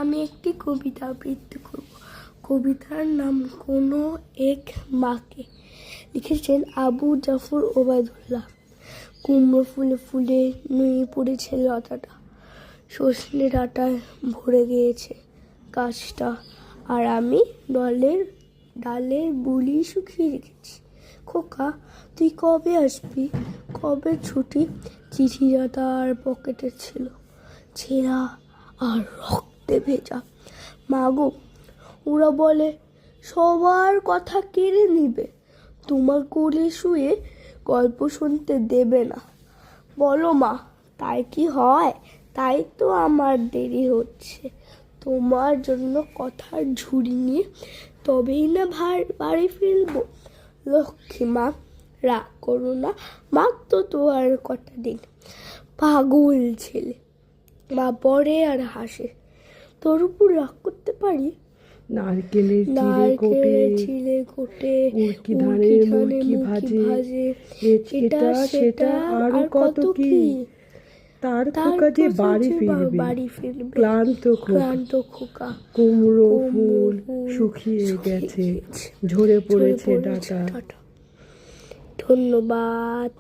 আমি একটি কবিতা আবৃত্তি করব। কবিতার নাম কোনো এক মাকে। লিখেছেন আবু জাফর ওবায়দুল্লাহ। কুমড়ো ফুলে ফুলে নুয়ে পড়েছে লতাটা, সজনে ডাঁটায় ভরে গিয়েছে গাছটা, আর আমি ডালের বুলি শুকিয়ে রেখেছি। খোকা, তুই কবে আসবি, কবে ছুটি? চিঠিটা তার পকেটে ছিল, ছেঁড়া আর রক্তে ভেজা। মাগো, ওরা বলে সবার কথা কেড়ে নিবে, তোমার কোলে শুয়ে গল্প শুনতে দেবে না। বলো মা, তাই কি হয়? তাই তো আমার দেরি হচ্ছে। তোমার জন্য কথার ঝুড়ি নিয়ে তবেই না বাড়ি ফিরবো। লক্ষ্মী মা, রাগ করো না, মাত্র তো আর কটা দিন। পাগল ছেলে। মা পড়ে আর হাসে। তোর উপর রাগ করতে পারি? নারকেলের চিলে কোটে উড়কি ধানের মুড়কি ভাজে, এটা সেটা আরো কত কি। তার খোকা যে বাড়ি ফিরবে, ক্লান্ত খোকা। কুমড়ো ফুল শুকিয়ে গেছে, ঝরে পড়েছে ডাঁটা। ধন্যবাদ।